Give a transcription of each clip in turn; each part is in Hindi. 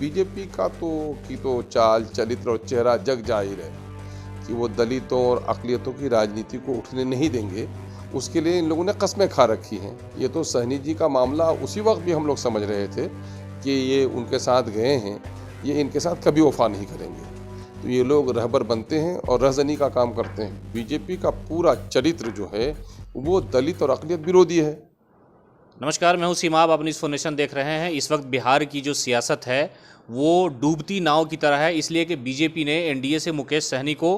बीजेपी का तो चाल चरित्र और चेहरा जग जाहिर है कि वो दलितों और अक़लियतों की राजनीति को उठने नहीं देंगे। उसके लिए इन लोगों ने कस्में खा रखी हैं। ये तो सहनी जी का मामला उसी वक्त भी हम लोग समझ रहे थे कि ये उनके साथ गए हैं, ये इनके साथ कभी वफा नहीं करेंगे। तो ये लोग रहबर बनते हैं और रहज़नी का काम करते हैं। बीजेपी का पूरा चरित्र जो है वो दलित और अक़लियत विरोधी है। नमस्कार, मैं हूं सीमा, आप अपनी इन्फॉर्मेशन देख रहे हैं। इस वक्त बिहार की जो सियासत है वो डूबती नाव की तरह है, इसलिए कि बीजेपी ने एनडीए से मुकेश सहनी को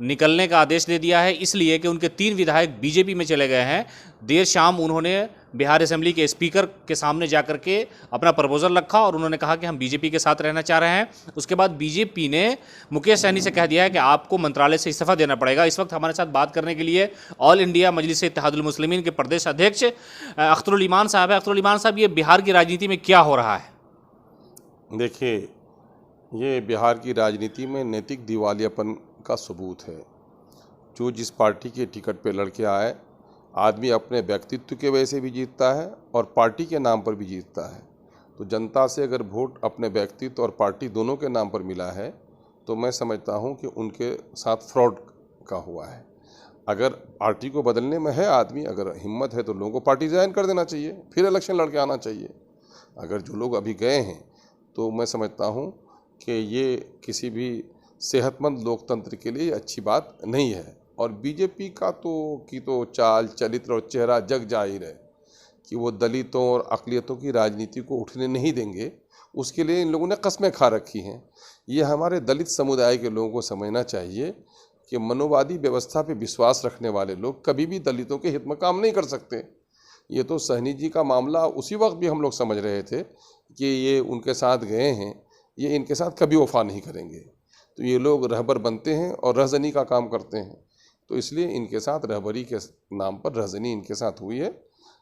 निकलने का आदेश दे दिया है, इसलिए कि उनके 3 विधायक बीजेपी में चले गए हैं। देर शाम उन्होंने बिहार असेंबली के स्पीकर के सामने जाकर के अपना प्रपोजल रखा और उन्होंने कहा कि हम बीजेपी के साथ रहना चाह रहे हैं। उसके बाद बीजेपी ने मुकेश सहनी से कह दिया है कि आपको मंत्रालय से इस्तीफा देना पड़ेगा। इस वक्त हमारे साथ बात करने के लिए ऑल इंडिया मजलिस-ए-इत्तेहादुल मुस्लिमीन के प्रदेश अध्यक्ष अख्तरुल ईमान साहब है। अख्तरुल ईमान साहब, ये बिहार की राजनीति में क्या हो रहा है? देखिए, ये बिहार की राजनीति में नैतिक दिवालियापन का सबूत है। जो जिस पार्टी के टिकट पे लड़के आए, आदमी अपने व्यक्तित्व के वजह से भी जीतता है और पार्टी के नाम पर भी जीतता है। तो जनता से अगर वोट अपने व्यक्तित्व और पार्टी दोनों के नाम पर मिला है तो मैं समझता हूँ कि उनके साथ फ्रॉड का हुआ है। अगर पार्टी को बदलने में है आदमी, अगर हिम्मत है तो लोगों को पार्टी ज्वाइन कर देना चाहिए, फिर इलेक्शन लड़के आना चाहिए। अगर जो लोग अभी गए हैं तो मैं समझता हूँ कि ये किसी भी सेहतमंद लोकतंत्र के लिए अच्छी बात नहीं है। और बीजेपी का तो चाल चरित्र और चेहरा जग जाहिर है कि वो दलितों और अक़लियतों की राजनीति को उठने नहीं देंगे। उसके लिए इन लोगों ने कस्में खा रखी हैं। ये हमारे दलित समुदाय के लोगों को समझना चाहिए कि मनोवादी व्यवस्था पे विश्वास रखने वाले लोग कभी भी दलितों के हित में काम नहीं कर सकते। ये तो सहनी जी का मामला उसी वक्त भी हम लोग समझ रहे थे कि ये उनके साथ गए हैं, ये इनके साथ कभी वफा नहीं करेंगे। तो ये लोग रहबर बनते हैं और रहज़नी का काम करते हैं। तो इसलिए इनके साथ रहबरी के नाम पर रहज़नी इनके साथ हुई है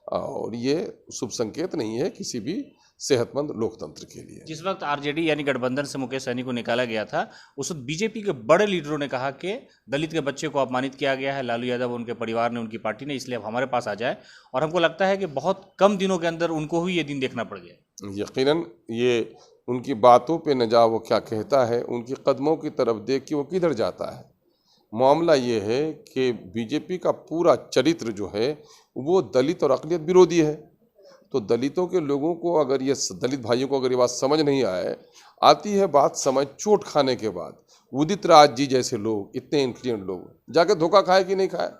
और ये शुभ संकेत नहीं है किसी भी सेहतमंद लोकतंत्र के लिए। जिस वक्त आरजेडी यानी गठबंधन से मुकेश सहनी को निकाला गया था, उस वक्त बीजेपी के बड़े लीडरों ने कहा कि दलित के बच्चे को अपमानित किया गया है, लालू यादव, उनके परिवार ने, उनकी पार्टी ने, इसलिए अब हमारे पास आ जाए। और हमको लगता है कि बहुत कम दिनों के अंदर उनको ही ये दिन देखना पड़ गया। यकीनन ये उनकी बातों पे न जा वो क्या कहता है, उनके कदमों की तरफ देख के वो किधर जाता है। मामला ये है कि बीजेपी का पूरा चरित्र जो है वो दलित और अक़लियत विरोधी है। तो दलितों के लोगों को अगर ये दलित भाइयों को अगर ये बात समझ नहीं आती है बात समझ चोट खाने के बाद, उदित राज जी जैसे लोग, इतने इंटेलिजेंट लोग जाके धोखा खाए कि नहीं खाए?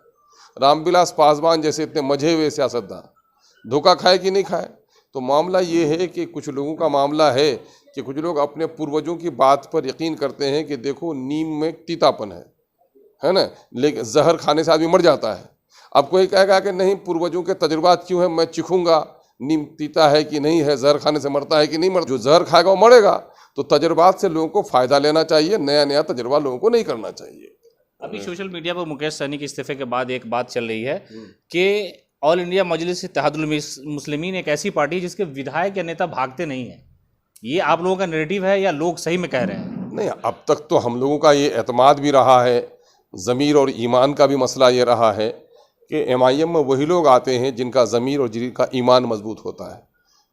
रामविलास पासवान जैसे इतने मजे हुए सियासतदान धोखा खाए कि नहीं खाए? तो मामला ये है कि कुछ लोगों का मामला है कि कुछ लोग अपने पूर्वजों की बात पर यकीन करते हैं कि देखो नीम में तीतापन है ना, लेकिन जहर खाने से आदमी मर जाता है। अब कोई कहेगा कि नहीं, पूर्वजों के तजुर्बात क्यों है, मैं चिखूंगा नीम तीता है कि नहीं है, जहर खाने से मरता है कि नहीं मरता। जो जहर खाएगा वो मरेगा। तो तजुर्बात से लोगों को फ़ायदा लेना चाहिए, नया तजुर्बा लोगों को नहीं करना चाहिए। अभी सोशल मीडिया पर मुकेश सहनी के इस्तीफे के बाद एक बात चल रही है कि ऑल इंडिया मजलिस-ए-इत्तेहादुल मुस्लिमीन एक ऐसी पार्टी है जिसके विधायक या नेता भागते नहीं हैं। ये आप लोगों का नैरेटिव है या लोग सही में कह रहे हैं? नहीं, अब तक तो हम लोगों का ये एतमाद भी रहा है, ज़मीर और ईमान का भी मसला ये रहा है कि एमआईएम में वही लोग आते हैं जिनका ज़मीर और जिनका ईमान मजबूत होता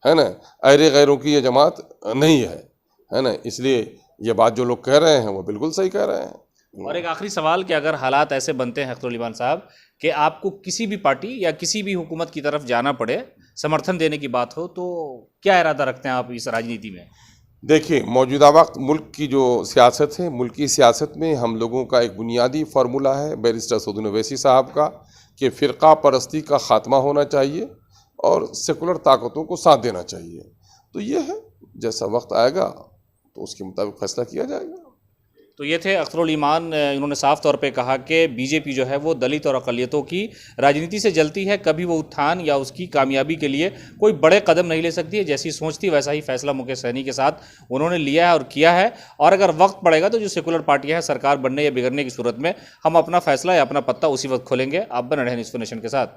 है ना। अरे गैरों की ये जमात नहीं है ना। इसलिए ये बात जो लोग कह रहे हैं वो बिल्कुल सही कह रहे हैं। और एक आखिरी सवाल कि अगर हालात ऐसे बनते हैं अख्तरुल ईमान साहब कि आपको किसी भी पार्टी या किसी भी हुकूमत की तरफ जाना पड़े, समर्थन देने की बात हो, तो क्या इरादा रखते हैं आप इस राजनीति में? देखिए, मौजूदा वक्त मुल्क की जो सियासत है, मुल्क की सियासत में हम लोगों का एक बुनियादी फार्मूला है बैरिस्टर सऊद ओवैसी साहब का कि फ़िरका परस्ती का ख़ात्मा होना चाहिए और सेकुलर ताकतों को साथ देना चाहिए। तो ये है, जैसा वक्त आएगा तो उसके मुताबिक फैसला किया जाएगा। तो ये थे अख्तरुल ईमान। इन्होंने साफ तौर पे कहा कि बीजेपी जो है वो दलित और अक़लियतों की राजनीति से जलती है, कभी वो उत्थान या उसकी कामयाबी के लिए कोई बड़े कदम नहीं ले सकती है। जैसी सोच थी वैसा ही फैसला मुकेश सहनी के साथ उन्होंने लिया है और किया है। और अगर वक्त पड़ेगा तो जो सेकुलर पार्टियाँ हैं, सरकार बनने या बिगड़ने की सूरत में हम अपना फैसला या अपना पत्ता उसी वक्त खोलेंगे। आप बने रहें इन्फॉर्मेशन के साथ।